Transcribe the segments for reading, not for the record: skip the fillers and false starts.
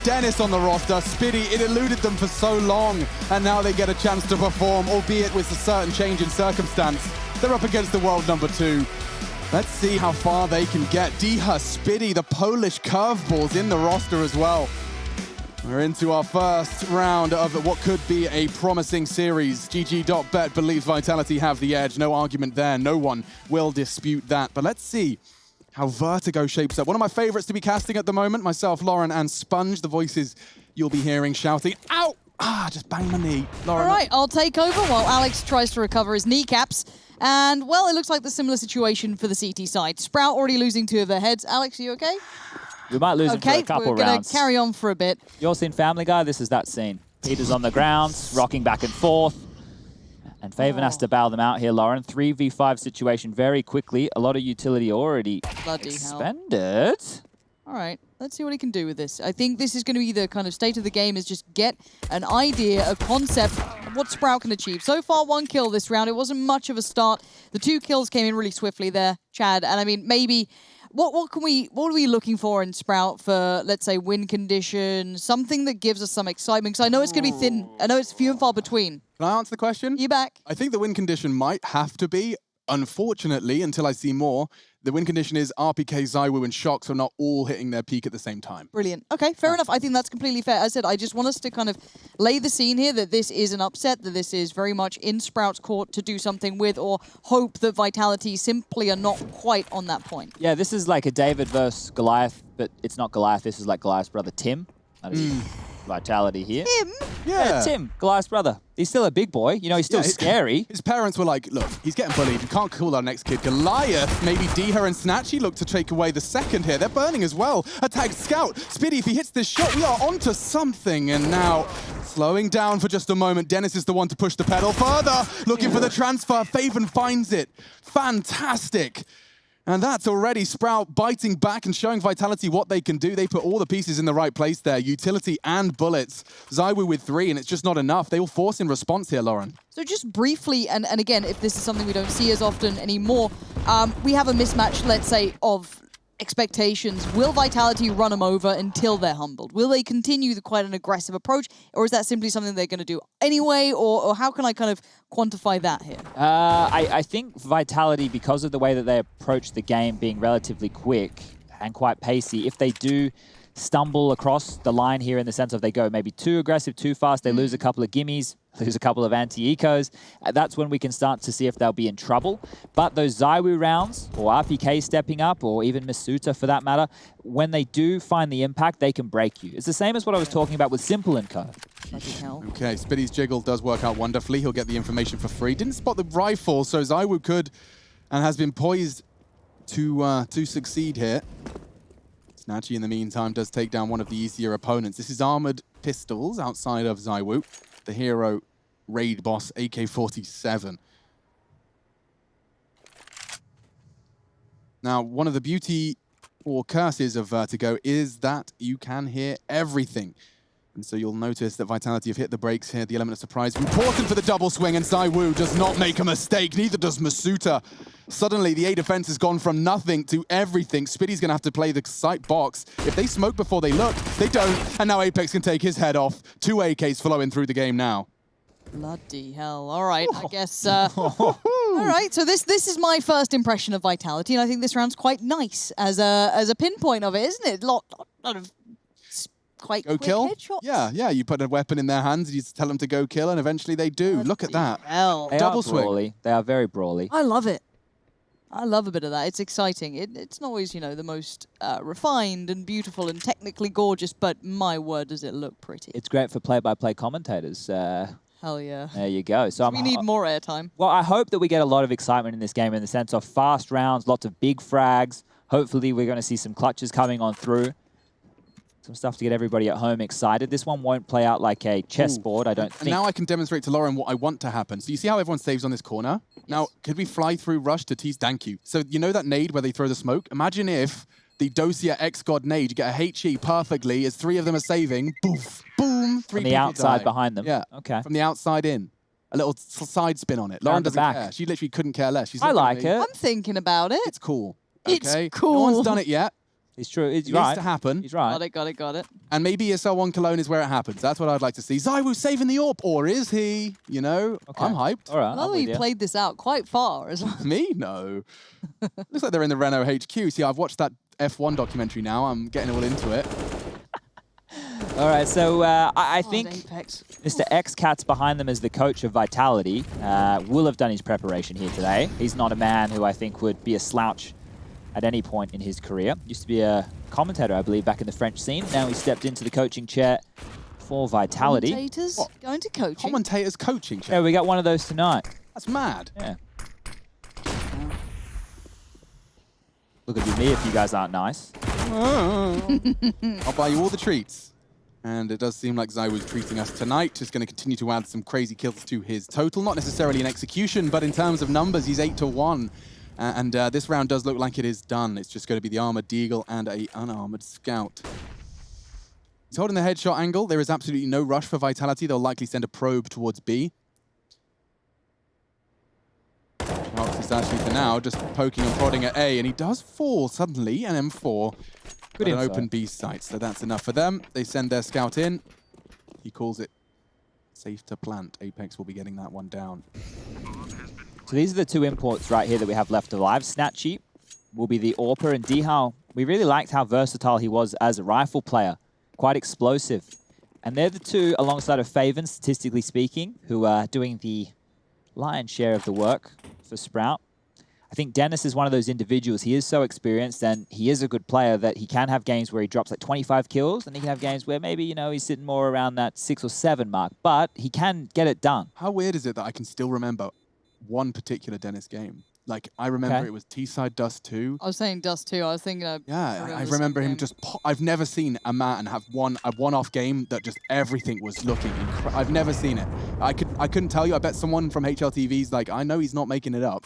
Dennis on the roster, Spiddy, it eluded them for so long, and now they get a chance to perform, albeit with a certain change in circumstance. They're up against the world number 2. Let's see how far they can get. Diha, Spiddy, the Polish curveballs in the roster as well. We're into our first round of what could be a promising series. GG.bet believes Vitality have the edge. No argument there. No one will dispute that. But let's see how Vertigo shapes up. One of my favorites to be casting at the moment, myself, Lauren, and Sponge, the voices you'll be hearing shouting, ow! Ah, just bang my knee. Lauren. All right, I'll take over while Alex tries to recover his kneecaps. And, well, it looks like the similar situation for the CT side. Sprout already losing 2 of their heads. Alex, are you okay? We might lose him for a couple we're going rounds. to carry on for a bit. You all seen Family Guy? This is that scene. Peter's on the ground, rocking back and forth. And Faven has to bail them out here, Lauren. 3v5 situation very quickly. A lot of utility already expended. All right, let's see what he can do with this. I think this is going to be the kind of state of the game, is just get an idea, a concept of what Sprout can achieve. So far, 1 kill this round. It wasn't much of a start. The 2 kills came in really swiftly there, Chad. And I mean, maybe... What are we looking for in Sprout for, let's say, win condition, something that gives us some excitement? Because I know it's going to be thin. I know it's few and far between. Can I answer the question? You back? I think the win condition might have to be, unfortunately, until I see more, the win condition is RPK, ZywOo, and Shock, so not all hitting their peak at the same time. Brilliant. Okay, fair enough. I think that's completely fair. As I said, I just want us to kind of lay the scene here that this is an upset, that this is very much in Sprout's court to do something with, or hope that Vitality simply are not quite on that point. Yeah, this is like a David versus Goliath, but it's not Goliath. This is like Goliath's brother, Tim. That is Vitality here. Tim? Yeah. Tim, Goliath's brother. He's still a big boy. You know, he's still scary. His parents were like, look, he's getting bullied. We can't call our next kid Goliath. Maybe Diha and Snatchy look to take away the second here. They're burning as well. Attack Scout. Spiddy, if he hits this shot, we are onto something. And now, slowing down for just a moment, Dennis is the one to push the pedal further. Looking for the transfer. Faven finds it. Fantastic. And that's already Sprout biting back and showing Vitality what they can do. They put all the pieces in the right place there. Utility and bullets. ZywOo with 3, and it's just not enough. They will force in response here, Lauren. So just briefly, and again, if this is something we don't see as often anymore, we have a mismatch, let's say, of expectations. Will Vitality run them over until they're humbled? Will they continue quite an aggressive approach, or is that simply something they're going to do anyway, or how can I kind of quantify that here? I think Vitality, because of the way that they approach the game being relatively quick and quite pacey, if they do stumble across the line here in the sense of they go maybe too aggressive, too fast, they lose a couple of gimmies, lose a couple of anti-ecos, that's when we can start to see if they'll be in trouble. But those ZywOo rounds, or RPK stepping up, or even Masuta for that matter, when they do find the impact, they can break you. It's the same as what I was talking about with Simple and Co. Okay, Spiddy's jiggle does work out wonderfully. He'll get the information for free. Didn't spot the rifle, so ZywOo could and has been poised to succeed here. Snatchy, in the meantime, does take down one of the easier opponents. This is Armored Pistols outside of ZywOo, the hero raid boss, AK-47. Now, one of the beauty or curses of Vertigo is that you can hear everything. And so you'll notice that Vitality have hit the brakes here. The element of surprise important for the double swing, and ZywOo does not make a mistake. Neither does Masuta. Suddenly, the A defense has gone from nothing to everything. Spiddy's going to have to play the sight box. If they smoke before they look, they don't. And now Apex can take his head off. 2 AKs flowing through the game now. Bloody hell. All right, I guess. All right, so this is my first impression of Vitality, and I think this round's quite nice as a pinpoint of it, isn't it? Lot of quite go quick kill? headshots. Yeah, you put a weapon in their hands, you tell them to go kill, and eventually they do. Look at that. Hell. They Double are swing. brawly. They are very brawly. I love it. I love a bit of that. It's exciting. It's not always, you know, the most refined and beautiful and technically gorgeous, but my word, does it look pretty. It's great for play-by-play commentators. Hell yeah. There you go. So we need more airtime. Well, I hope that we get a lot of excitement in this game in the sense of fast rounds, lots of big frags. Hopefully we're going to see some clutches coming on through. Some stuff to get everybody at home excited. This one won't play out like a chessboard, I don't think. And now I can demonstrate to Lauren what I want to happen. So you see how everyone saves on this corner? Yes. Now, could we fly through rush to tease thank you? So you know that nade where they throw the smoke? Imagine if the Dosia X-God nade, you get a HE perfectly as 3 of them are saving. Boof, boom, 3 From the people outside die. behind them? Yeah. Okay. From the outside in. A little side spin on it. Lauren doesn't care. She literally couldn't care less. She's I like it. I'm thinking about it. It's cool. It's Okay? cool. No one's done it yet. It's true. It's It right. needs to happen. He's right. Got it. And maybe ESL One Cologne is where it happens. That's what I'd like to see. ZywOo saving the AWP, or is he? You know, Okay. I'm hyped. All right. I love he played this out quite far as well. Me? No. Looks like they're in the Renault HQ. See, I've watched that F1 documentary now. I'm getting all into it. All right, so I think Apex. Mr. X-Cat's behind them as the coach of Vitality. Will have done his preparation here today. He's not a man who I think would be a slouch at any point in his career. Used to be a commentator, I believe, back in the French scene. Now he stepped into the coaching chair for Vitality. Commentators going to coaching. Commentators coaching. Yeah, we got one of those tonight. That's mad. Yeah. Look at me if you guys aren't nice. I'll buy you all the treats. And it does seem like ZywOo's treating us tonight. Just going to continue to add some crazy kills to his total. Not necessarily in execution, but in terms of numbers, he's 8-1. And this round does look like it is done. It's just going to be the Armored Deagle and a unarmored Scout. He's holding the headshot angle. There is absolutely no rush for Vitality. They'll likely send a probe towards B. Sharks is actually, for now, just poking and prodding at A. And he does fall suddenly, an M4. Good an open B site, so that's enough for them. They send their Scout in. He calls it safe to plant. Apex will be getting that one down. So these are the two imports right here that we have left alive. Snatchy will be the AWPer, and Dihao, we really liked how versatile he was as a rifle player. Quite explosive. And they're the two, alongside of Faven, statistically speaking, who are doing the lion's share of the work for Sprout. I think Dennis is one of those individuals. He is so experienced and he is a good player that he can have games where he drops like 25 kills, and he can have games where maybe, you know, he's sitting more around that 6 or 7 mark, but he can get it done. How weird is it that I can still remember one particular Dennis game? Like, I remember it was T-Side Dust 2. I was saying Dust 2. I was thinking of... Yeah, I remember him just... I've never seen a man have a one-off game that just everything was looking incredible. I've never seen it. I couldn't tell you. I bet someone from HLTV's like, I know he's not making it up.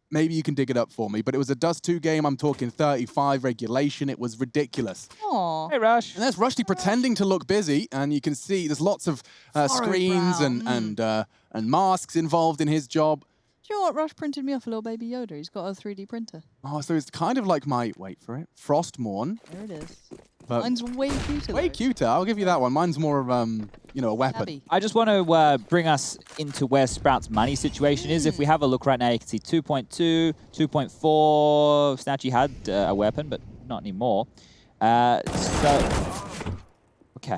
Maybe you can dig it up for me. But it was a Dust 2 game. I'm talking 35 regulation. It was ridiculous. Aww. Hey, Rush. And there's Rushdie pretending to look busy. And you can see there's lots of screens and masks involved in his job. Do you know what? Rush printed me off a little baby Yoda. He's got a 3D printer. Oh, so it's kind of like my... Wait for it. Frostmourne. There it is. But mine's way cuter. way cuter. I'll give you that one. Mine's more of, you know, a weapon. Abby. I just want to bring us into where Sprout's money situation is. If we have a look right now, you can see 2.2, 2.4. Snatchy had a weapon, but not anymore. Okay,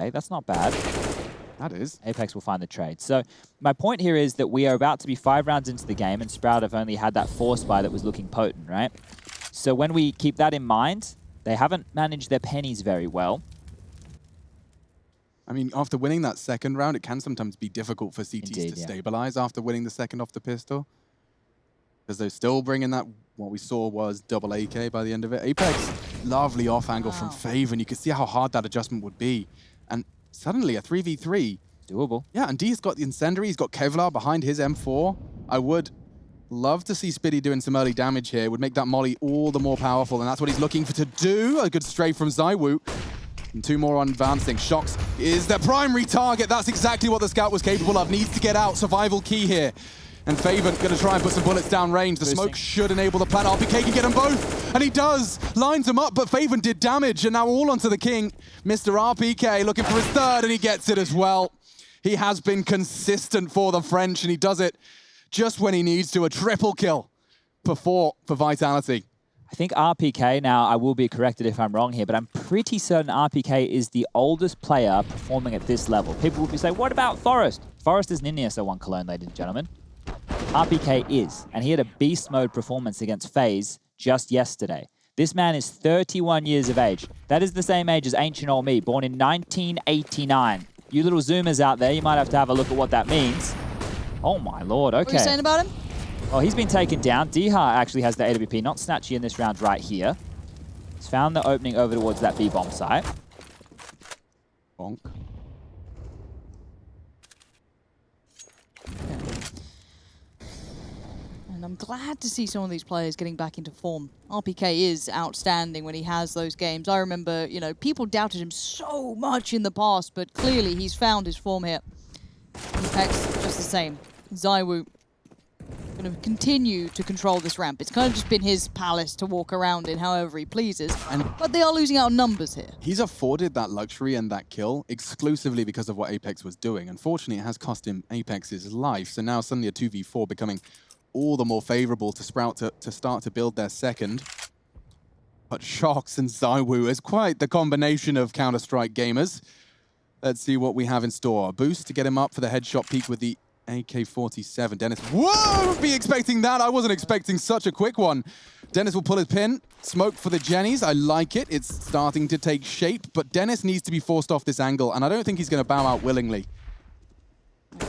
that's not bad. That is. Apex will find the trade. So my point here is that we are about to be 5 rounds into the game, and Sprout have only had that force buy that was looking potent, right? So when we keep that in mind, they haven't managed their pennies very well. I mean, after winning that second round, it can sometimes be difficult for CTs to stabilize after winning the second off the pistol. Because they're still bringing that, what we saw was double AK by the end of it. Apex, lovely off angle from Faven. You can see how hard that adjustment would be. And suddenly a 3v3. Doable. Yeah, and D's got the Incendiary. He's got Kevlar behind his M4. I would love to see Spitty doing some early damage here. Would make that molly all the more powerful, and that's what he's looking for to do. A good stray from ZywOo. And 2 more on advancing. Shox is their primary target. That's exactly what the Scout was capable of. Needs to get out. Survival key here. And Faven going to try and put some bullets down range. The smoke should enable the plan. RPK can get them both. And he does. Lines them up, but Faven did damage. And now all onto the king. Mr. RPK looking for his third, and he gets it as well. He has been consistent for the French, and he does it just when he needs to. A triple kill for 4 for Vitality. I think RPK, now I will be corrected if I'm wrong here, but I'm pretty certain RPK is the oldest player performing at this level. People will be saying, what about Forrest? Forrest isn't in ESL One Cologne, ladies and gentlemen. RPK is, and he had a beast mode performance against FaZe just yesterday. This man is 31 years of age. That is the same age as Ancient Old Me, born in 1989. You little Zoomers out there, you might have to have a look at what that means. Oh my lord, okay. What were you saying about him? Oh, he's been taken down. Diha actually has the AWP, not Snatchy in this round right here. He's found the opening over towards that B-bomb site. Bonk. And I'm glad to see some of these players getting back into form. RPK is outstanding when he has those games. I remember, you know, people doubted him so much in the past, but clearly he's found his form here. Apex, just the same. ZywOo gonna going to continue to control this ramp. It's kind of just been his palace to walk around in however he pleases. But they are losing out on numbers here. He's afforded that luxury and that kill exclusively because of what Apex was doing. Unfortunately, it has cost him Apex's life. So now suddenly a 2v4 becoming all the more favorable to Sprout to start to build their second. But Shox and ZywOo is quite the combination of Counter-Strike gamers. Let's see what we have in store. A boost to get him up for the headshot peek with the AK-47. Dennis, whoa, be expecting that. I wasn't expecting such a quick one. Dennis will pull his pin. Smoke for the Jennies. I like it. It's starting to take shape, but Dennis needs to be forced off this angle, and I don't think he's going to bow out willingly.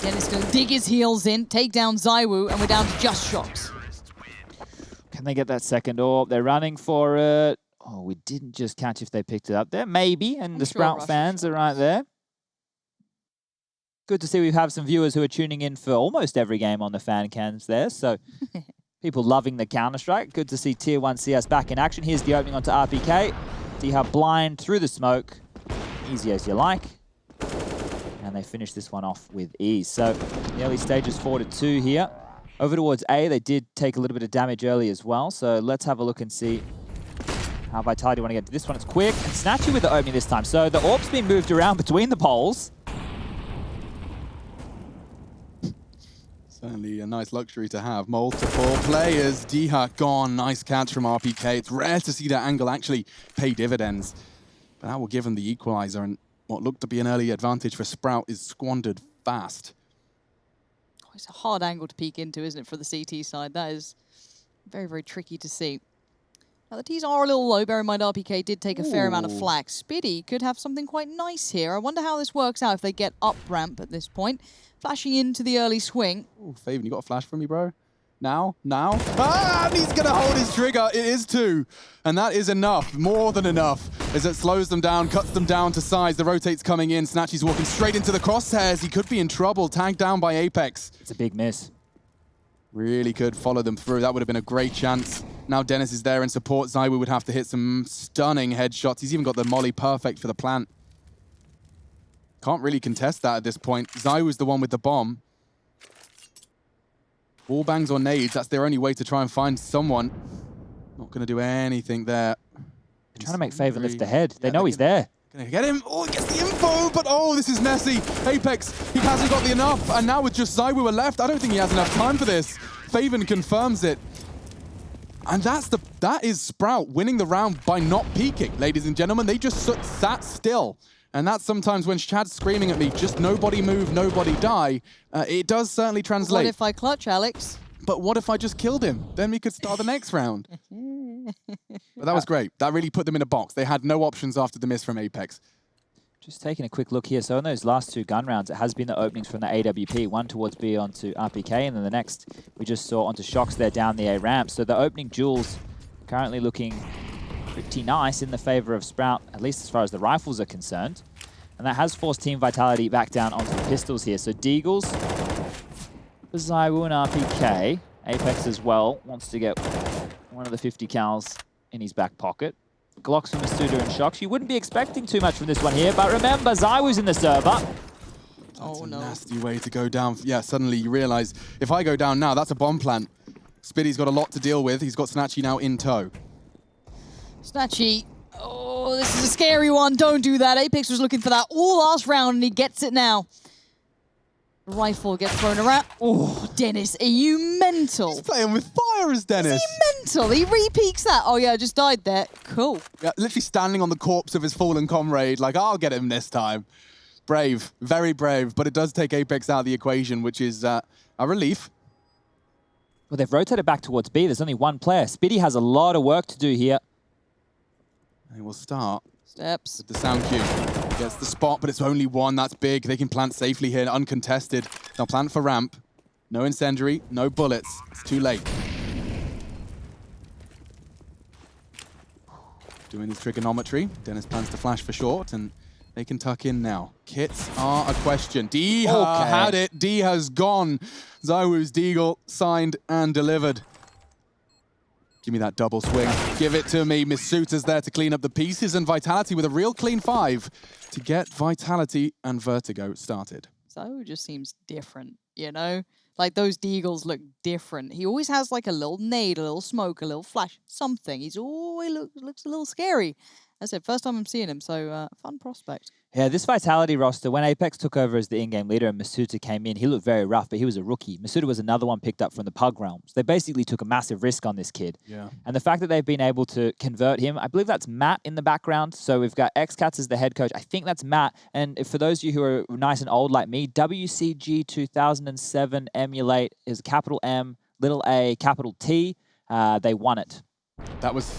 Dennis going to dig his heels in, take down ZywOo, and we're down to just Shox. Can they get that second orb? They're running for it. Oh, we didn't just catch if they picked it up there. Maybe, and the Sprout fans are right there. Good to see we have some viewers who are tuning in for almost every game on the fan cams there. So people loving the Counter-Strike. Good to see Tier 1 CS back in action. Here's the opening onto RPK. D-Hub blind through the smoke. Easy as you like. And they finish this one off with ease. So the early stages 4-2 here. Over towards A, they did take a little bit of damage early as well. So let's have a look and see how Vitality want to get to this one. It's quick and snatchy with the opening this time. So the orb's been moved around between the poles. Certainly a nice luxury to have. Multiple players. D-Hut gone. Nice catch from RPK. It's rare to see that angle actually pay dividends. But that will give him the equalizer. And what looked to be an early advantage for Sprout is squandered fast. It's a hard angle to peek into, isn't it, for the CT side? That is very, very tricky to see. Now, the T's are a little low. Bear in mind, RPK did take a fair amount of flak. Spiddy could have something quite nice here. I wonder how this works out if they get up ramp at this point. Flashing into the early swing. Ooh, Faven, you got a flash for me, bro? Now? Ah, and he's going to hold his trigger. It is 2. And that is enough, more than enough, as it slows them down, cuts them down to size. The rotate's coming in. Snatchy's walking straight into the crosshairs. He could be in trouble, tagged down by Apex. It's a big miss. Really could follow them through. That would have been a great chance. Now Dennis is there in support. ZywOo would have to hit some stunning headshots. He's even got the molly perfect for the plant. Can't really contest that at this point. ZywOo's the one with the bomb. Wall bangs or nades, that's their only way to try and find someone. Not going to do anything there. They're trying to make Faven lift the head. They know he's there. Gonna get him. Oh, he gets the info, but oh, this is messy. Apex, he hasn't got the enough, and now with just ZywOo left, I don't think he has enough time for this. Faven confirms it. And that is Sprout winning the round by not peeking, ladies and gentlemen. They just sat still. And that's sometimes when Chad's screaming at me, just nobody move, nobody die. It does certainly translate. What if I clutch, Alex? But what if I just killed him? Then we could start the next round. But that was great. That really put them in a box. They had no options after the miss from Apex. Just taking a quick look here. So in those last 2 gun rounds, it has been the openings from the AWP. One towards B onto RPK, and then the next we just saw onto Shox there down the A ramp. So the opening duels currently looking pretty nice in the favor of Sprout, at least as far as the rifles are concerned. And that has forced Team Vitality back down onto the pistols here. So Deagles for ZywOo and RPK. Apex as well wants to get one of the 50 cals in his back pocket. Glocks from Masuda and Shox. You wouldn't be expecting too much from this one here, but remember, ZywOo's in the server. That's a nasty way to go down. Yeah, suddenly you realize, if I go down now, that's a bomb plant. Spiddy's got a lot to deal with. He's got Snatchy now in tow. Snatchy. Oh, this is a scary one. Don't do that. Apex was looking for that all last round, and he gets it now. The rifle gets thrown around. Oh, Dennis, are you mental? He's playing with fire as Dennis. Is he mental? He re-peeks that. Oh, yeah, I just died there. Cool. Yeah, literally standing on the corpse of his fallen comrade, like, I'll get him this time. Brave, very brave, but it does take Apex out of the equation, which is a relief. Well, they've rotated back towards B. There's only one player. Spiddy has a lot of work to do here. They will start Steps. with the sound cue. Gets the spot, but it's only one. That's big. They can plant safely here, uncontested. They'll plant for ramp. No incendiary, no bullets. It's too late. Doing his trigonometry. Dennis plans to flash for short, and they can tuck in now. Kits are a question. D had it. D has gone. ZywOo's Deagle signed and delivered. Give me that double swing. Give it to me. Misuta's there to clean up the pieces, and Vitality with a real clean 5 to get Vitality and Vertigo started. ZywOo just seems different, you know? Like, those deagles look different. He always has, like, a little nade, a little smoke, a little flash, something. He's always looks a little scary. As I said, first time I'm seeing him, so fun prospect. Yeah, this Vitality roster, when Apex took over as the in-game leader and Masuta came in, he looked very rough, but he was a rookie. Masuta was another one picked up from the Pug Realms. They basically took a massive risk on this kid. Yeah. And the fact that they've been able to convert him, I believe that's Matt in the background. So we've got XCats as the head coach. I think that's Matt. And for those of you who are nice and old like me, WCG 2007 Emulate is capital M, little A, capital T. They won it. That was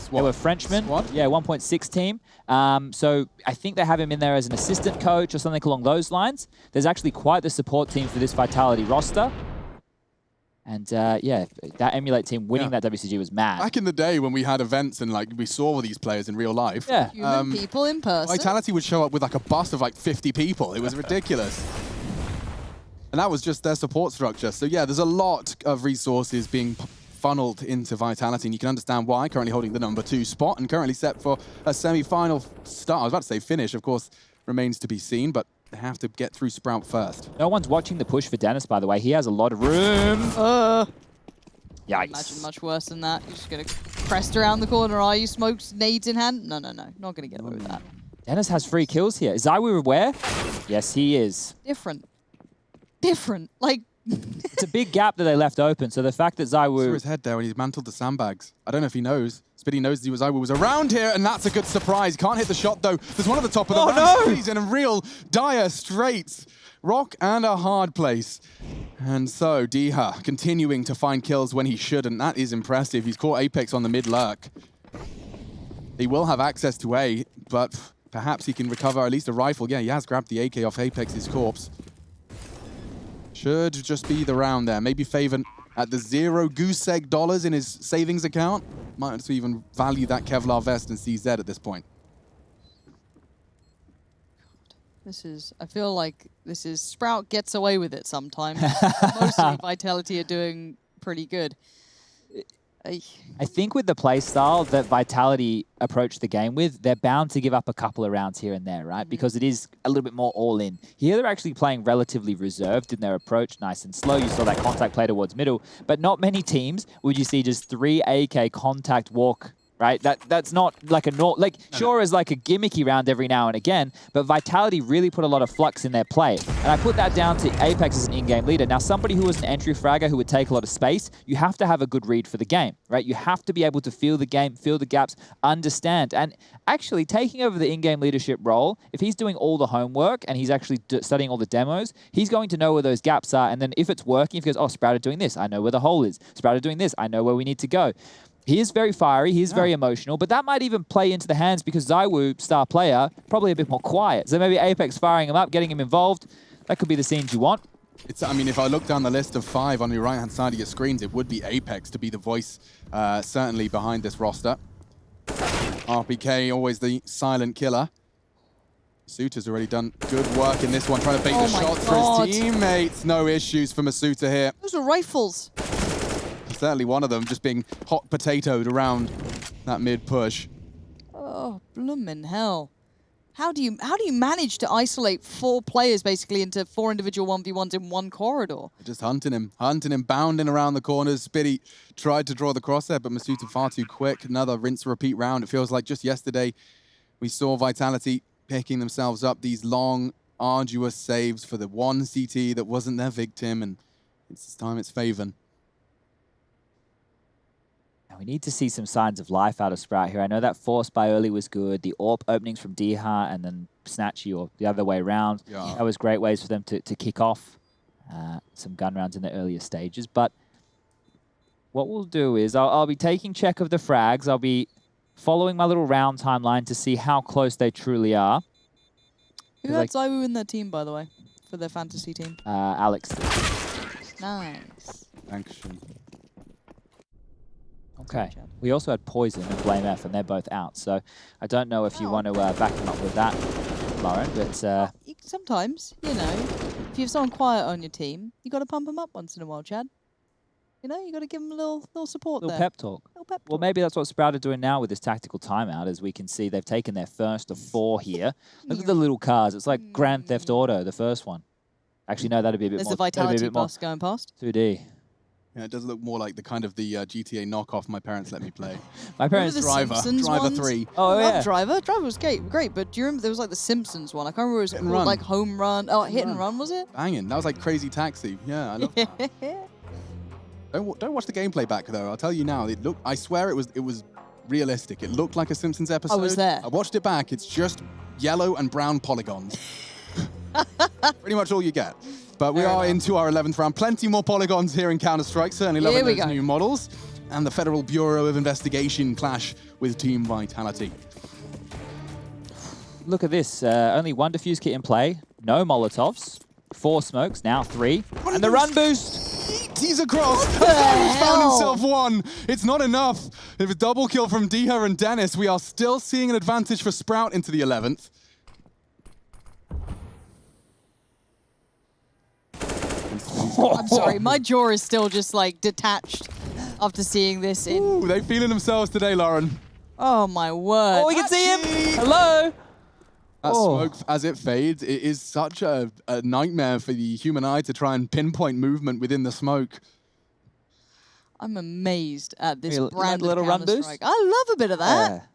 what? They were Frenchmen. Squad? Yeah, 1.6 team. So I think they have him in there as an assistant coach or something along those lines. There's actually quite the support team for this Vitality roster. And yeah, that Emulate team winning that WCG was mad. Back in the day when we had events and like we saw these players in real life. Yeah. Human people in person. Vitality would show up with like a bus of like 50 people. It was ridiculous. And that was just their support structure. So yeah, there's a lot of resources being funneled into Vitality, and you can understand why. Currently holding the #2 spot and currently set for a semi-final start. I was about to say finish, of course, remains to be seen, but they have to get through Sprout first. No one's watching the push for Dennis, by the way. He has a lot of room. Yikes. Imagine much worse than that. You're just going to crest around the corner, are you? Smokes, nades in hand? No. Not going to get away with that. Dennis has 3 kills here. Is Zywoo aware? Yes, he is. Different. Like, It's a big gap that they left open, so the fact that Zywoo... Saw his head there when he's mantled the sandbags. I don't know if he knows. Spitty knows Zywoo was around here, and that's a good surprise. Can't hit the shot, though. There's one at the top of the round. He's in a real dire straits. Rock and a hard place. And so, Diha continuing to find kills when he shouldn't. That is impressive. He's caught Apex on the mid-lurk. He will have access to A, but perhaps he can recover at least a rifle. Yeah, he has grabbed the AK off Apex's corpse. Should just be the round there. Maybe Faven at the 0 goose egg dollars in his savings account. Might have to even value that Kevlar vest and CZ at this point. I feel like this is, Sprout gets away with it sometimes. Mostly Vitality are doing pretty good. I think with the play style that Vitality approach the game with, they're bound to give up a couple of rounds here and there, right? Because it is a little bit more all-in. Here they're actually playing relatively reserved in their approach, nice and slow. You saw that contact play towards middle, but not many teams would you see just 3 AK contact walk, right? That's not like a sure is like a gimmicky round every now and again, but Vitality really put a lot of flux in their play. And I put that down to Apex as an in-game leader. Now, somebody who was an entry fragger who would take a lot of space, you have to have a good read for the game, right? You have to be able to feel the game, feel the gaps, understand. And actually taking over the in-game leadership role, if he's doing all the homework and he's actually studying all the demos, he's going to know where those gaps are. And then if it's working, if he goes, oh, Sprout are doing this, I know where the hole is. Sprout are doing this, I know where we need to go. He is very fiery, he is very emotional, but that might even play into the hands because Zywoo, star player, probably a bit more quiet. So maybe Apex firing him up, getting him involved, that could be the scenes you want. I mean, if I look down the list of 5 on your right-hand side of your screens, it would be Apex to be the voice, certainly behind this roster. RPK, always the silent killer. Masuuta's already done good work in this one, trying to bait the shots for his teammates. No issues for Masuta here. Those are rifles. Certainly one of them just being hot potatoed around that mid push. Oh, bloomin' hell. How do you manage to isolate 4 players basically into 4 individual 1v1s in one corridor? Just hunting him, bounding around the corners. Spitty tried to draw the crosshair, but Masuta far too quick. Another rinse repeat round. It feels like just yesterday we saw Vitality picking themselves up these long, arduous saves for the one CT that wasn't their victim, and this time it's Faven. We need to see some signs of life out of Sprout here. I know that force by early was good. The AWP openings from Diha and then Snatchy or the other way around. Yeah. That was great ways for them to kick off some gun rounds in the earlier stages. But what we'll do is I'll be taking check of the frags. I'll be following my little round timeline to see how close they truly are. Who had Zywoo in their team, by the way, for their fantasy team? Alex. Nice. Thanks. Okay. We also had Poison and Blame F, and they're both out. So I don't know if you want to back him up with that, Lauren, but... sometimes, you know, if you have someone quiet on your team, you got to pump them up once in a while, Chad. You know, you got to give them a little support there. Pep talk. Little pep talk. Well, maybe that's what Sprout are doing now with this tactical timeout. As we can see, they've taken their first of 4 here. Look at the little cars. It's like Grand Theft Auto, the first one. Actually, no, that'd be a bit There's more. the Vitality that'd be a bit more bus going past. 2D. Yeah, it does look more like the kind of the GTA knockoff my parents let me play. My parents. The Simpsons Driver ones? 3. Oh, I love yeah. Driver. Driver was great, but do you remember there was like the Simpsons one? I can't remember what it was Hit and called, Run. like Home Run. Oh, Hit and Run, was it? Banging. That was like Crazy Taxi. Yeah, I love that. Don't watch the gameplay back though. I'll tell you now. It looked. I swear it was realistic. It looked like a Simpsons episode. I was there. I watched it back. It's just yellow and brown polygons. Pretty much all you get. But we are into our 11th round. Plenty more polygons here in Counter-Strike. Certainly loving those new models. And the Federal Bureau of Investigation clash with Team Vitality. Look at this. Only 1 defuse kit in play. No Molotovs. 4 smokes, now 3. And the run boost! He's across. the He's found hell? himself 1. It's not enough. If a double kill from Diha and Dennis, we are still seeing an advantage for Sprout into the 11th. I'm sorry, my jaw is still just like detached after seeing this in. Ooh, they feeling themselves today, Lauren. Oh my word. Oh, we can see him! Hello! That smoke, as it fades, it is such a nightmare for the human eye to try and pinpoint movement within the smoke. I'm amazed at this You like brand a little of run Counter-Strike. boost? I love a bit of that.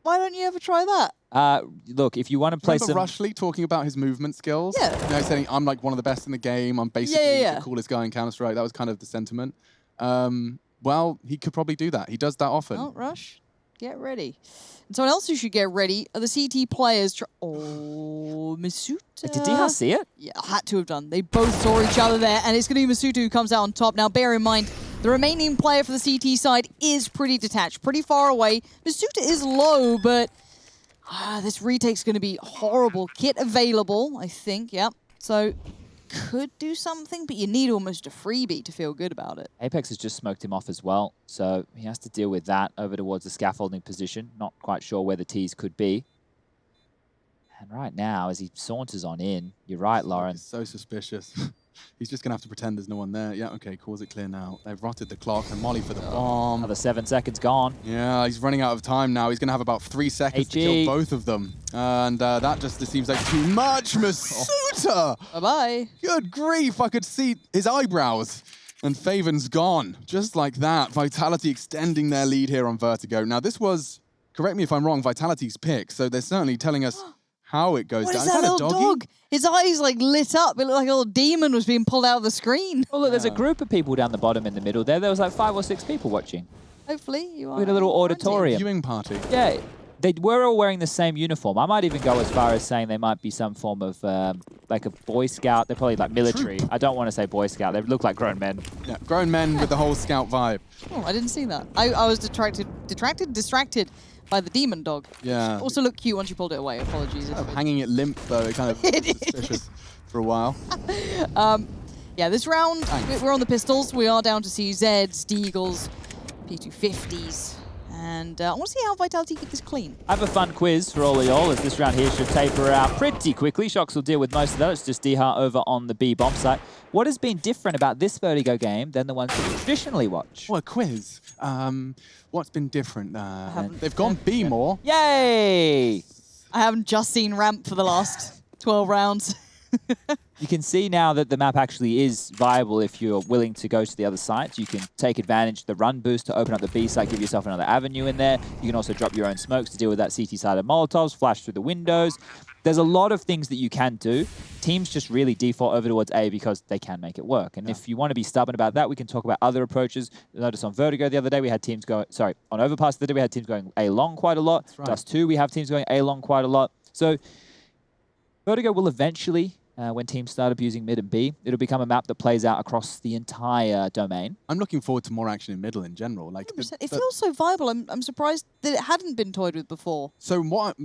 Why don't you ever try that? Look, if you want to play Remember some... Rushley talking about his movement skills? Yeah. You know, saying, I'm like one of the best in the game. I'm basically Yeah. the coolest guy in Counter-Strike. That was kind of the sentiment. Well, he could probably do that. He does that often. Oh, Rush, get ready. And someone else who should get ready are the CT players. Oh, Masuta. Did Diha see it? Yeah, had to have done. They both saw each other there, and it's going to be Masuta who comes out on top. Now, bear in mind, the remaining player for the CT side is pretty detached, pretty far away. Masuta is low, but this retake's going to be horrible. Kit available, I think, yep. So, could do something, but you need almost a freebie to feel good about it. Apex has just smoked him off as well, so he has to deal with that over towards the scaffolding position. Not quite sure where the T's could be. And right now, as he saunters on in, you're right, Lauren. It's so suspicious. He's just going to have to pretend there's no one there. Yeah, okay, calls it clear now. They've rotted the clock and Molly for the bomb. Another 7 seconds gone. Yeah, he's running out of time now. He's going to have about 3 seconds to kill both of them. And that just seems like too much. Masuta! Bye-bye. Good grief, I could see his eyebrows. And Faven's gone. Just like that. Vitality extending their lead here on Vertigo. Now, this was, correct me if I'm wrong, Vitality's pick. So they're certainly telling us how it goes What down. is that a little doggy? dog? His eyes like lit up. It looked like a little demon was being pulled out of the screen. Oh, look, there's a group of people down the bottom in the middle there. There was like 5 or 6 people watching. Hopefully you are. We had a little auditorium. Viewing party. Yeah, they were all wearing the same uniform. I might even go as far as saying they might be some form of like a Boy Scout. They're probably like military. I don't want to say Boy Scout. They look like grown men. Yeah, grown men with the whole scout vibe. Oh, I didn't see that. I was distracted by the demon dog. Yeah. Also looked cute once you pulled it away. Apologies. Kind of hanging it limp though, it kind of It was suspicious for a while. Yeah, this round, Thanks. we're on the pistols. We are down to CZs, Deagles, P250s. And I want to see how Vitality keep this clean. I have a fun quiz for all of y'all, as this round here should taper out pretty quickly. Shox will deal with most of that. It's just Diha over on the B bomb site. What has been different about this Vertigo game than the ones that we traditionally watch? What a quiz. What's been different? They've gone B more. Yay! I haven't just seen ramp for the last 12 rounds. You can see now that the map actually is viable if you're willing to go to the other sites. You can take advantage of the run boost to open up the B site, give yourself another avenue in there. You can also drop your own smokes to deal with that CT side of Molotovs, flash through the windows. There's a lot of things that you can do. Teams just really default over towards A because they can make it work. And if you want to be stubborn about that, we can talk about other approaches. Notice on Vertigo the other day, we had teams going, on Overpass the other day, we had teams going A long quite a lot. Right. Dust 2, we have teams going A long quite a lot. So Vertigo will eventually, when teams start abusing mid and B, it'll become a map that plays out across the entire domain. I'm looking forward to more action in middle in general. Like It feels so viable. I'm surprised that it hadn't been toyed with before. so what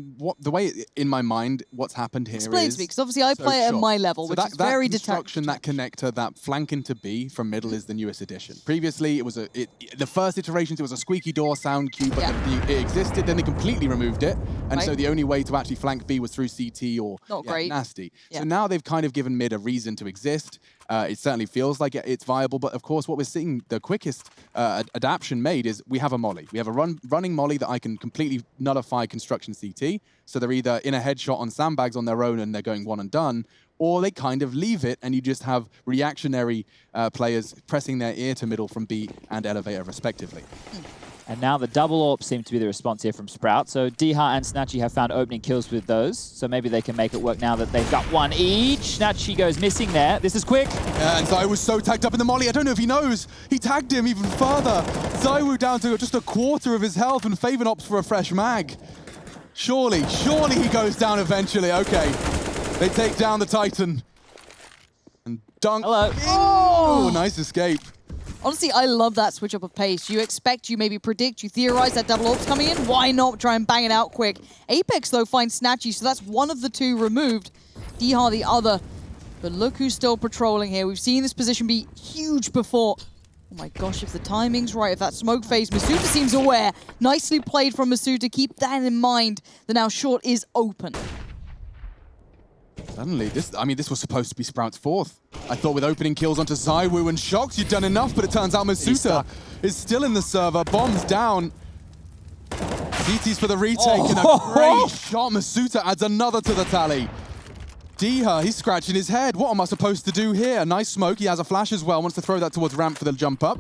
the way in my mind what's happened here Explain is to me, because obviously I play it at my level, which is very detached. that connector, that flank into B from middle is the newest addition. Previously, it was the first iterations. It was a squeaky door sound cue, but it existed. Then they completely removed it, and so the only way to actually flank B was through CT or Not great. nasty. Yeah. So now they've kind of given mid a reason to exist. It certainly feels like it's viable, but of course what we're seeing the quickest adaptation made is we have a molly. We have a running molly that I can completely nullify construction CT. So they're either in a headshot on sandbags on their own and they're going one and done, or they kind of leave it and you just have reactionary players pressing their ear to middle from B and elevator respectively. And now the double AWP seem to be the response here from Sprout. So Diha and Snatchy have found opening kills with those. So maybe they can make it work now that they've got one each. Snatchy goes missing there. This is quick. And Zai was so tagged up in the molly. I don't know if he knows. He tagged him even further. Zaiwu down to just a quarter of his health and Faven opts for a fresh mag. Surely he goes down eventually. Okay. They take down the Titan. And dunk. Hello. Oh, nice escape. Honestly, I love that switch up of pace. You expect, you maybe predict, you theorize that double AWP's coming in. Why not try and bang it out quick? Apex, though, finds Snatchy, so that's one of the two removed. Diha the other. But look who's still patrolling here. We've seen this position be huge before. Oh my gosh, if the timing's right, if that smoke phase, Masuta seems aware. Nicely played from Masuta. Keep that in mind, that now short is open. Suddenly, this was supposed to be Sprout's fourth. I thought with opening kills onto Zaiwu and Shox, you'd done enough, but it turns out Masuta is still in the server. Bombs down. CT's for the retake, and a great shot. Masuta adds another to the tally. Diha, he's scratching his head. What am I supposed to do here? Nice smoke. He has a flash as well. Wants to throw that towards ramp for the jump up.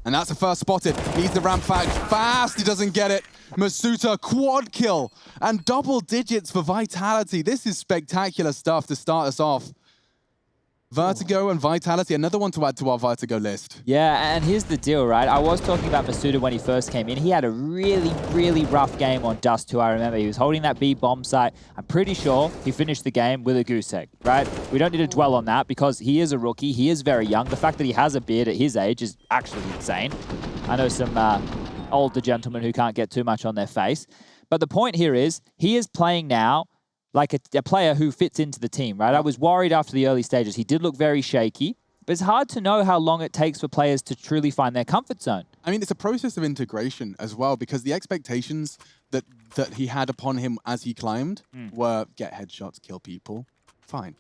And that's the first spotted. Needs the ramp fast. He doesn't get it. Masuta, quad kill and double digits for Vitality. This is spectacular stuff to start us off. Vertigo and Vitality, another one to add to our Vertigo list. Yeah, and here's the deal, right? I was talking about Masuta when he first came in. He had a really rough game on Dust 2, I remember. He was holding that B bomb site. I'm pretty sure he finished the game with a goose egg, right? We don't need to dwell on that because he is a rookie. He is very young. The fact that he has a beard at his age is actually insane. I know some older gentlemen who can't get too much on their face. But the point here is he is playing now like a player who fits into the team, right? I was worried after the early stages. He did look very shaky, but it's hard to know how long it takes for players to truly find their comfort zone. I mean, it's a process of integration as well, because the expectations that he had upon him as he climbed were get headshots, kill people, fine.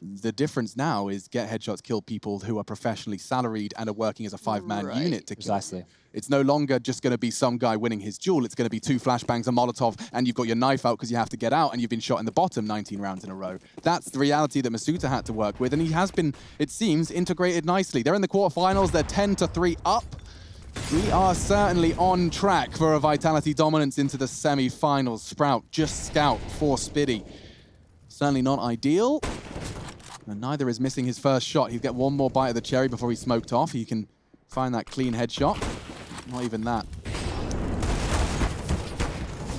The difference now is get headshots, kill people who are professionally salaried and are working as a five-man unit to kill. Precisely. It's no longer just going to be some guy winning his duel. It's going to be 2 flashbangs, a Molotov, and you've got your knife out because you have to get out and you've been shot in the bottom 19 rounds in a row. That's the reality that Masuta had to work with, and he has been, it seems, integrated nicely. They're in the quarterfinals. They're 10-3 up. We are certainly on track for a Vitality dominance into the semi-finals. Sprout just scout for Spiddy. Certainly not ideal. And neither is missing his first shot. He'll get one more bite of the cherry before he's smoked off. He can find that clean headshot. Not even that.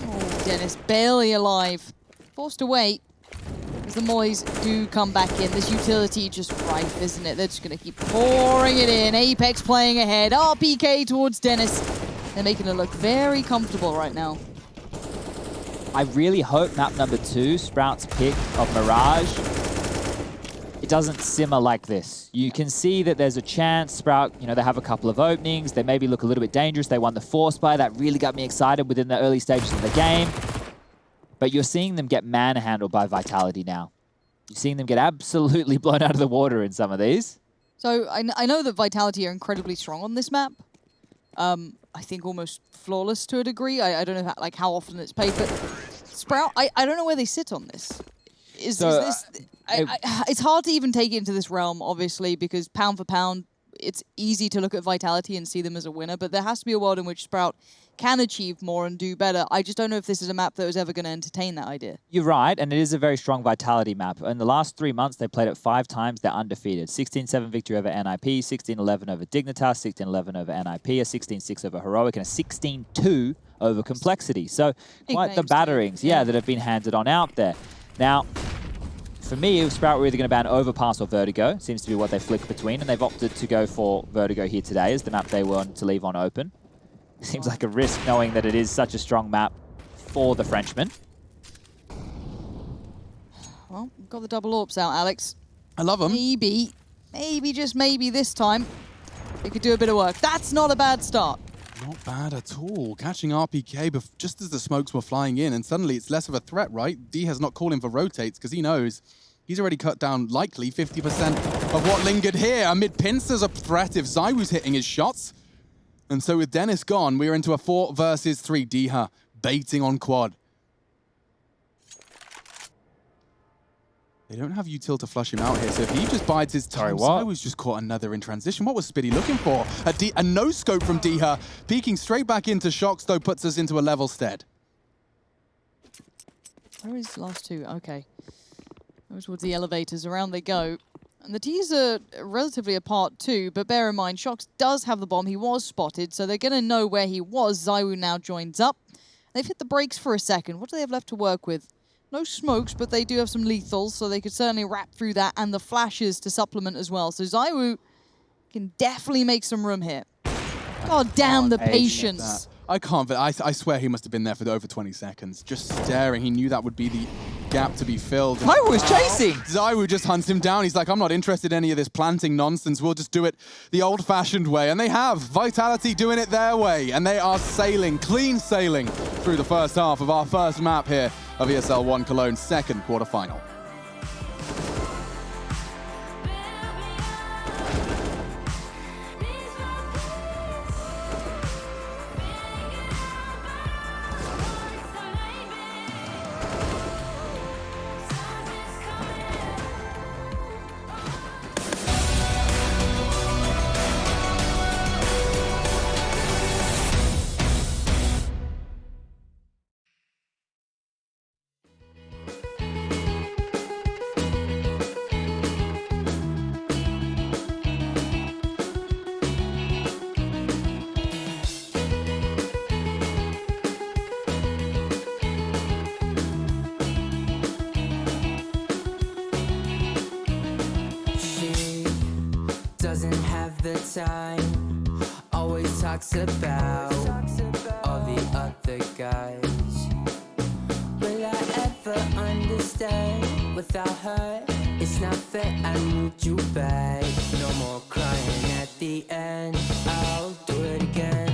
Oh, Dennis barely alive. Forced to wait as the Moys do come back in. This utility just rife, isn't it? They're just going to keep pouring it in. Apex playing ahead. RPK towards Dennis. They're making it look very comfortable right now. I really hope map number 2, Sprout's pick of Mirage, it doesn't simmer like this. You can see that there's a chance Sprout, you know, they have a couple of openings. They maybe look a little bit dangerous. They won the force buy. That really got me excited within the early stages of the game. But you're seeing them get manhandled by Vitality now. You're seeing them get absolutely blown out of the water in some of these. So I know that Vitality are incredibly strong on this map. I think almost flawless to a degree. I don't know how often it's played, but Sprout, I don't know where they sit on this. Is this... it's hard to even take it into this realm, obviously, because pound for pound, it's easy to look at Vitality and see them as a winner, but there has to be a world in which Sprout can achieve more and do better. I just don't know if this is a map that was ever going to entertain that idea. You're right, and it is a very strong Vitality map. In the last 3 months, they played it 5 times. They're undefeated. 16-7 victory over NIP, 16-11 over Dignitas, 16-11 over NIP, a 16-6 over Heroic, and a 16-2 over Complexity. So quite the batterings, that have been handed on out there. Now, for me, if Sprout were either going to ban Overpass or Vertigo, seems to be what they flick between, and they've opted to go for Vertigo here today as the map they want to leave on open. Seems like a risk knowing that it is such a strong map for the Frenchman. Well, we've got the double AWPs out, Alex. I love them. Maybe, just maybe this time, they could do a bit of work. That's not a bad start. Not bad at all. Catching RPK just as the smokes were flying in, and suddenly it's less of a threat, right? D has not called him for rotates because he knows He's already cut down, likely, 50% of what lingered here. Amid pincers, a threat if ZywOo's hitting his shots. And so with Dennis gone, we're into a 4 versus 3. Diha baiting on quad. They don't have util to flush him out here, so if he just bides his time, ZywOo's just caught another in transition. What was Spitty looking for? A no-scope from Diha, peeking straight back into Shocks, though, puts us into a level stead. Where is the last two? Okay. Go towards the elevators, around they go. And the T's are relatively apart too, but bear in mind, Shocks does have the bomb. He was spotted, so they're going to know where he was. ZywOo now joins up. They've hit the brakes for a second. What do they have left to work with? No smokes, but they do have some lethals, so they could certainly wrap through that, and the flashes to supplement as well. So ZywOo can definitely make some room here. God damn the patience. I can't, but I swear he must have been there for over 20 seconds, just staring. He knew that would be the gap to be filled. ZywOo was chasing. ZywOo just hunts him down. He's like, I'm not interested in any of this planting nonsense. We'll just do it the old-fashioned way. And they have. Vitality doing it their way. And they are sailing, clean sailing, through the first half of our first map here of ESL One Cologne, second quarterfinal. Doesn't have the time, always talks about all the other guys. Will I ever understand? Without her, it's not fair, I need you back. No more crying at the end, I'll do it again.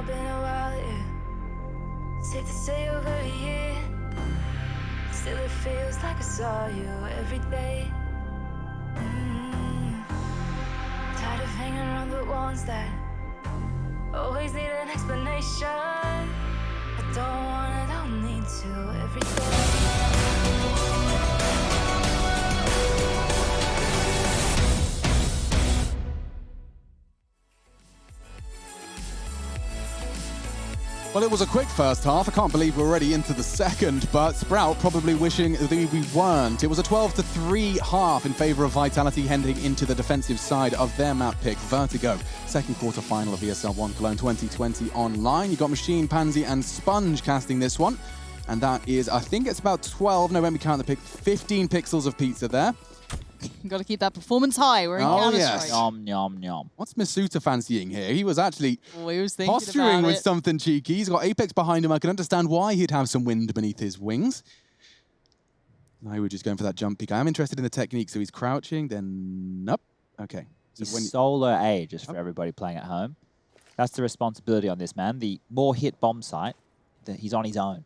Been a while, yeah. Safe to say over a year. Still it feels like I saw you every day. Tired of hanging around the ones that always need an explanation. I don't wanna, don't need to every day. Well, it was a quick first half. I can't believe we're already into the second, but Sprout probably wishing that we weren't. It was a 12-3 half in favor of Vitality heading into the defensive side of their map pick, Vertigo. Second quarter final of ESL One Cologne 2020 online. You got Machine, Pansy, and Sponge casting this one. And that is, I think it's about 12, no, when we count the pick, 15 pixels of pizza there. Got to keep that performance high. We're in Counter-Strike. Yum, yum, yum. What's Masuta fancying here? He was actually posturing about with something cheeky. He's got Apex behind him. I can understand why he'd have some wind beneath his wings. Now we're just going for that jump peek. I am interested in the technique, so he's crouching, then up. Okay. So He's when solo A, just for everybody playing at home. That's the responsibility on this man. The more hit bomb site, that he's on his own.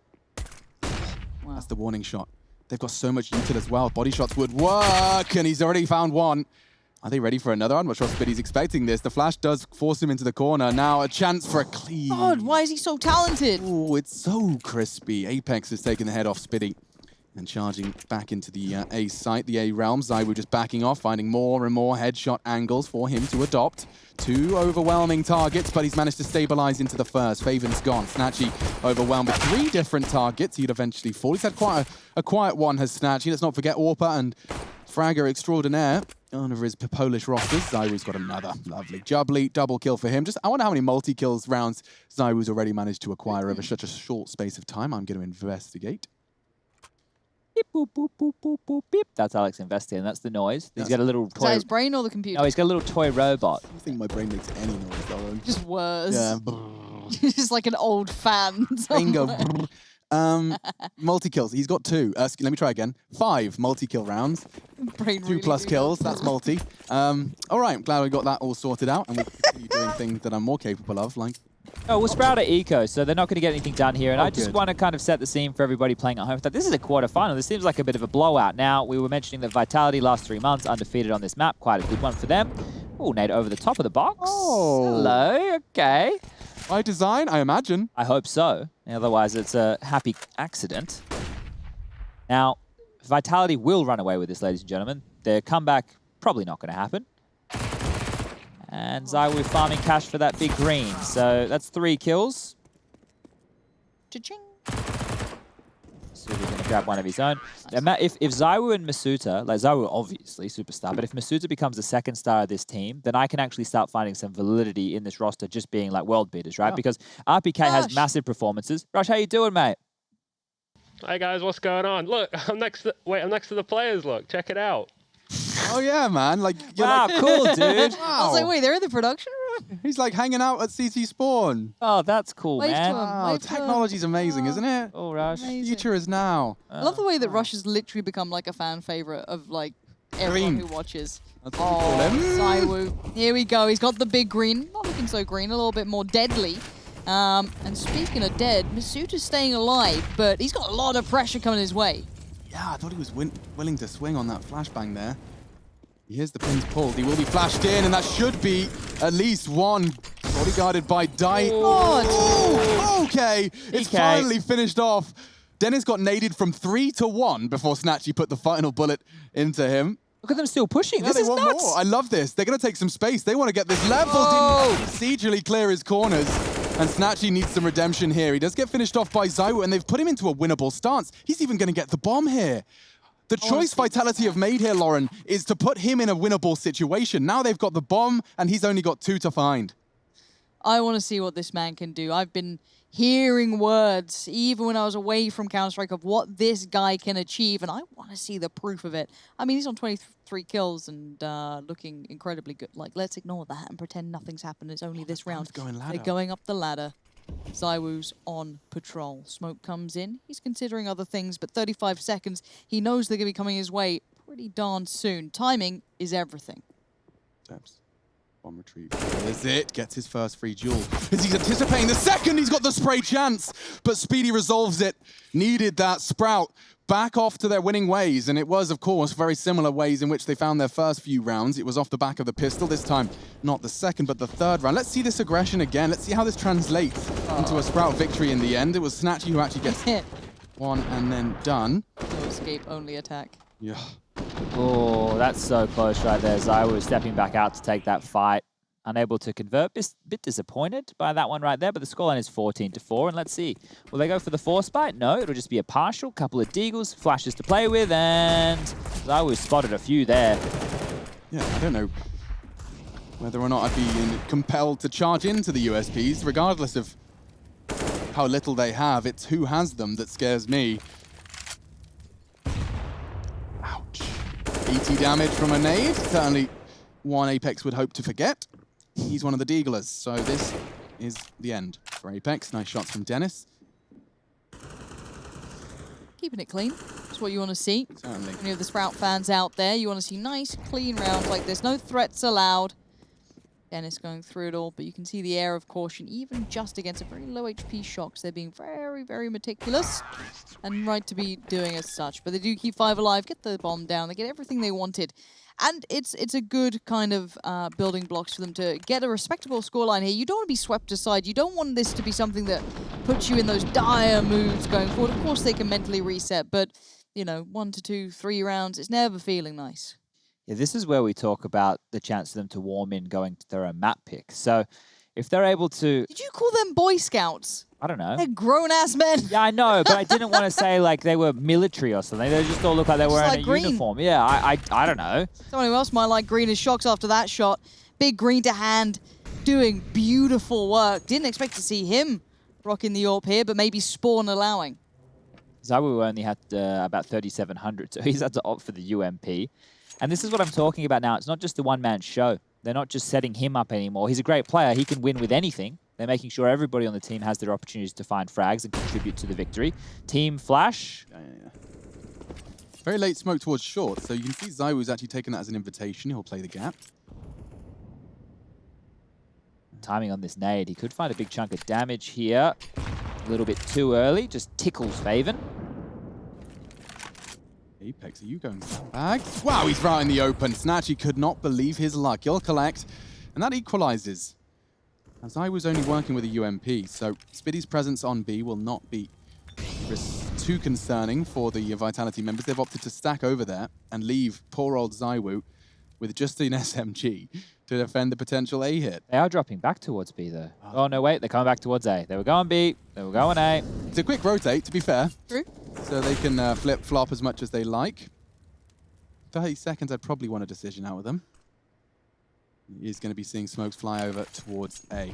Wow. That's the warning shot. They've got so much util as well. Body shots would work, and he's already found one. Are they ready for another? I'm not sure Spitty's expecting this. The flash does force him into the corner. Now a chance for a clean. God, why is he so talented? Oh, it's so crispy. Apex has taken the head off Spitty. And charging back into the A site, the A realm. Zywu just backing off, finding more and more headshot angles for him to adopt. 2 overwhelming targets, but he's managed to stabilize into the first. Faven's gone. Snatchy overwhelmed with 3 different targets. He'd eventually fall. He's had quite a quiet one, has Snatchy. Let's not forget Orpa and Fragger extraordinaire on over his Polish rosters. Zywu's got another lovely jubbly double kill for him. Just I wonder how many multi-kills rounds Zywu's already managed to acquire over such a short space of time. I'm going to investigate. Beep, boop, boop, boop, boop, boop, beep. That's Alex investigating. That's the noise. He's got a little Is that toy. his brain or the computer? No, he's got a little toy robot. I don't think my brain makes any noise, Lauren. Just worse. Yeah. Just like an old fan. Bingo. somewhere. Multi-kills. He's got 2. Let me try again. 5 multi-kill rounds. Brain 2 really plus do kills. that. That's multi. All right. I'm glad we got that all sorted out. And we continue doing things that I'm more capable of, like... Oh, we'll Sprout at Eco, so they're not going to get anything done here. And I just good. want to kind of set the scene for everybody playing at home. This is a quarterfinal. This seems like a bit of a blowout. Now, we were mentioning that Vitality last 3 months, undefeated on this map. Quite a good one for them. Oh, nade over the top of the box. Oh. Hello. Okay. By design, I imagine. I hope so. Otherwise, it's a happy accident. Now, Vitality will run away with this, ladies and gentlemen. Their comeback probably not going to happen. And Zywu farming cash for that big green. So that's 3 kills. Cha-ching. So we're going to grab one of his own. If Zywu and Masuta, like Zywu obviously superstar, but if Masuta becomes the 2nd star of this team, then I can actually start finding some validity in this roster just being like world beaters, right? Yeah. Because RPK has Rush. massive performances. Rush, how you doing, mate? Hey guys, what's going on? Look, I'm next to the players. Look, check it out. Oh, yeah, man. Like, you're Wow, like, cool, dude. wow. I was like, wait, they're in the production room? He's like hanging out at CT Spawn. Oh, that's cool, Wave to man. him. Wow, Wave to him. technology's amazing, isn't it? Oh, Rush. Amazing. Future is now. I love the way that Rush has literally become like a fan favorite of like everyone Green. who watches. That's what we call him. Zywu. Here we go. He's got the big green. Not looking so green, a little bit more deadly. And speaking of dead, Masuta's staying alive, but he's got a lot of pressure coming his way. Yeah, I thought he was willing to swing on that flashbang there. Here's the pins pulled. He will be flashed in, and that should be at least one. Bodyguarded by Dai. God. Oh, okay. It's DK. finally finished off. Dennis got naded from 3 to 1 before Snatchy put the final bullet into him. Look at them still pushing. Yeah, This they is want nuts. more. I love this. They're going to take some space. They want to get this level. Oh. Didn't procedurally clear his corners. And Snatchy needs some redemption here. He does get finished off by Zywu, and they've put him into a winnable stance. He's even going to get the bomb here. The choice Vitality have made here, Lauren, is to put him in a winnable situation. Now they've got the bomb, and he's only got 2 to find. I want to see what this man can do. I've been hearing words, even when I was away from Counter-Strike, of what this guy can achieve, and I want to see the proof of it. I mean, he's on 23 kills and looking incredibly good. Like, let's ignore that and pretend nothing's happened. It's only this round. going ladder. They're going up the ladder. Zywu's on patrol. Smoke comes in. He's considering other things, but 35 seconds. He knows they're going to be coming his way pretty darn soon. Timing is everything. Steps. Bomb retrieve. There's it. Gets his first free duel. As he's anticipating the second, he's got the spray chance. But Speedy resolves it. Needed that Sprout back off to their winning ways. And it was, of course, very similar ways in which they found their first few rounds. It was off the back of the pistol. This time, not the second, but the third round. Let's see this aggression again. Let's see how this translates into a Sprout victory in the end. It was Snatchy who actually gets one and then done. No escape, only attack. Yeah. Oh, that's so close right there. Zywu stepping back out to take that fight. Unable to convert. Bit disappointed by that one right there, but the scoreline is 14-4. And let's see. Will they go for the force bite? No, it'll just be a partial. Couple of deagles, flashes to play with, and Zywu spotted a few there. Yeah, I don't know whether or not I'd be compelled to charge into the USPs, regardless of how little they have. It's who has them that scares me. Ouch. 80 damage from a nade. Certainly one Apex would hope to forget. He's one of the deaglers, so this is the end for Apex. Nice shots from Dennis. Keeping it clean. That's what you want to see. Certainly. Any of the Sprout fans out there, you want to see nice, clean rounds like this. No threats allowed. Dennis going through it all, but you can see the air of caution, even just against a very low HP Shox. They're being very, very meticulous, and right to be doing as such. But they do keep 5 alive, get the bomb down, they get everything they wanted. And it's a good kind of building blocks for them to get a respectable scoreline here. You don't want to be swept aside. You don't want this to be something that puts you in those dire moods going forward. Of course, they can mentally reset, but, you know, 1 to 2, 3 rounds, it's never feeling nice. Yeah, this is where we talk about the chance for them to warm in going to their own map pick. So if they're able to... Did you call them Boy Scouts? I don't know. They're grown-ass men. Yeah, I know, but I didn't want to say like they were military or something. They just all look like they were wearing like a green. uniform. Yeah, I don't know. Someone who else might like green is Shox after that shot. Big green to hand, doing beautiful work. Didn't expect to see him rocking the AWP here, but maybe Spawn allowing. Zawu only had about 3,700, so he's had to opt for the UMP. And this is what I'm talking about now. It's not just the one-man show. They're not just setting him up anymore. He's a great player. He can win with anything. They're making sure everybody on the team has their opportunities to find frags and contribute to the victory. Team Flash. Yeah. Very late smoke towards short, so you can see Zywoo's actually taken that as an invitation. He'll play the gap. Timing on this nade. He could find a big chunk of damage here. A little bit too early. Just tickles Faven. Apex, are you going bags? Wow, he's right in the open. Snatchy could not believe his luck. He'll collect, and that equalizes. As I was only working with a UMP, so Spiddy's presence on B will not be too concerning for the Vitality members. They've opted to stack over there and leave poor old Zywoo with just an SMG to defend the potential A hit. They are dropping back towards B, though. Oh, no, wait. They're coming back towards A. They were going B. They were going A. It's a quick rotate, to be fair. True. So they can flip-flop as much as they like. 30 seconds, I'd probably want a decision out of them. He's going to be seeing smokes fly over towards A.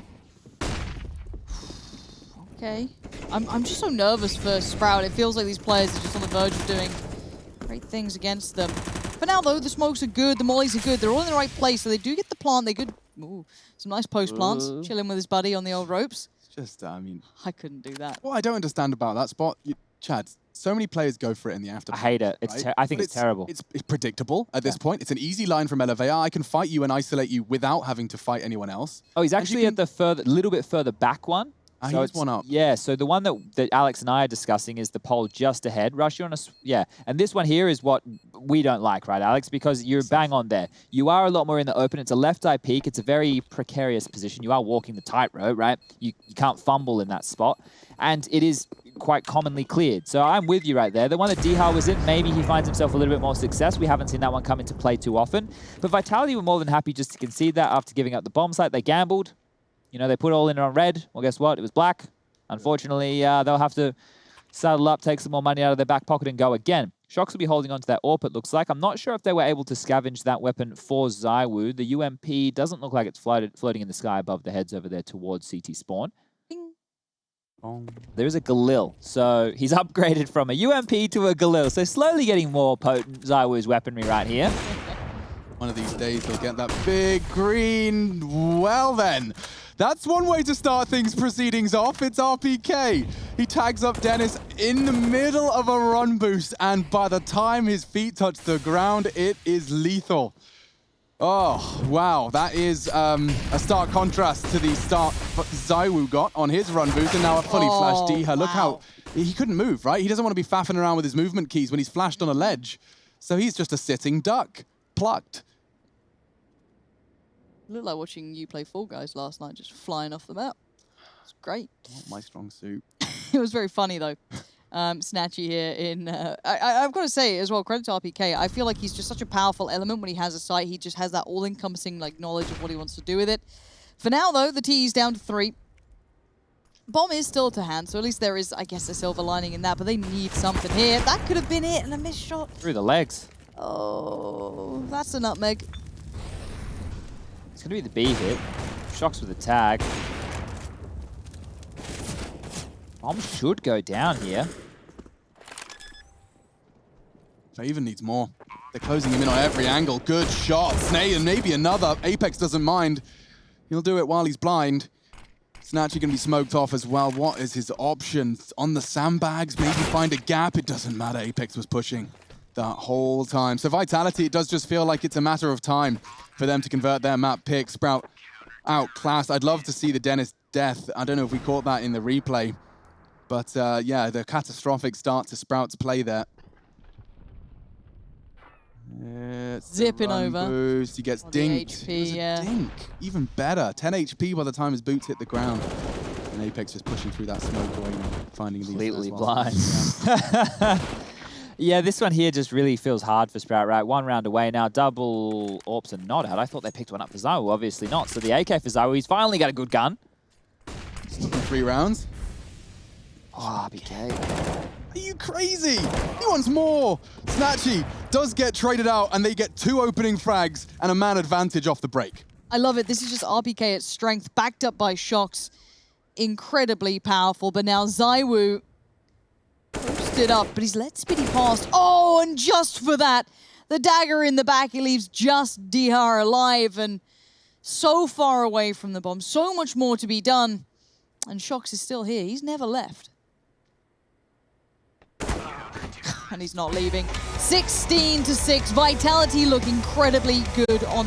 Okay. I'm just so nervous for Sprout. It feels like these players are just on the verge of doing great things against them. For now, though, the smokes are good, the mollies are good. They're all in the right place, so they do get the plant. They could... Ooh, some nice post plants. Chilling with his buddy on the old ropes. It's just, I mean... I couldn't do that. What I don't understand about that spot, Chad, so many players go for it in the after. I hate it. It's right? I think it's terrible. It's predictable at this point. It's an easy line from Elevate. I can fight you and isolate you without having to fight anyone else. Oh, he's actually at the little bit further back one. So he's one up. Yeah, so the one that Alex and I are discussing is the pole just ahead. Rush, you on a... Yeah, and this one here is what we don't like, right, Alex? Because you're bang on there. You are a lot more in the open. It's a left-eye peak. It's a very precarious position. You are walking the tightrope, right? You can't fumble in that spot. And it is quite commonly cleared. So I'm with you right there. The one that Dihar was in, maybe he finds himself a little bit more success. We haven't seen that one come into play too often. But Vitality were more than happy just to concede that after giving up the bomb site. They gambled. You know, they put all in on red. Well, guess what? It was black. Unfortunately, they'll have to saddle up, take some more money out of their back pocket and go again. Shox will be holding on to that AWP, it looks like. I'm not sure if they were able to scavenge that weapon for Zywoo. The UMP doesn't look like it's floating in the sky above the heads over there towards CT spawn. Bing. There is a Galil. So he's upgraded from a UMP to a Galil. So slowly getting more potent Zywoo's weaponry right here. One of these days they'll get that big green. Well then, that's one way to start things proceedings off. It's RPK. He tags up Dennis in the middle of a run boost, and by the time his feet touch the ground, it is lethal. Oh, wow. That is a stark contrast to the start Zywoo got on his run boost, and now a fully flashed Dihar. Look how he couldn't move, right? He doesn't want to be faffing around with his movement keys when he's flashed on a ledge. So he's just a sitting duck, plucked. Looked like watching you play Fall Guys last night, just flying off the map. It's great. Not my strong suit. It was very funny, though. Snatchy here in... I've got to say as well, credit to RPK, I feel like he's just such a powerful element when he has a sight. He just has that all-encompassing like knowledge of what he wants to do with it. For now, though, the T is down to 3. Bomb is still to hand, so at least there is, I guess, a silver lining in that, but they need something here. That could have been it, and a missed shot. Through the legs. Oh, that's a nutmeg. It's going to be the B hit. Shox with a tag. Bomb should go down here. Faven needs more. They're closing him in on every angle. Good shot. Snay and maybe another. Apex doesn't mind. He'll do it while he's blind. Snatchy going to be smoked off as well. What is his option? On the sandbags, maybe find a gap. It doesn't matter. Apex was pushing that whole time. So Vitality, it does just feel like it's a matter of time for them to convert their map pick. Sprout outclassed. I'd love to see the Dennis death. I don't know if we caught that in the replay. But yeah, the catastrophic start to Sprout's play there. Zipping over. Boost. He gets dinked. HP, yeah. Dink. Even better. 10 HP by the time his boots hit the ground. And Apex just pushing through that smoke away and finding Completely blind. Yeah, this one here just really feels hard for Sprout, right? 1 round away now. Double AWPs are not out. I thought they picked one up for Zawu. Obviously not. So the AK for Zawu. He's finally got a good gun. 3 rounds. Oh, RBK. Are you crazy? He wants more. Snatchy does get traded out, and they get 2 opening frags and a man advantage off the break. I love it. This is just RPK at strength, backed up by Shox. Incredibly powerful, but now Zawu posted up, but he's let Spitty past. Oh, and just for that, the dagger in the back, he leaves just DR alive and so far away from the bomb. So much more to be done. And Shox is still here. He's never left. And he's not leaving. 16-6. Vitality look incredibly good on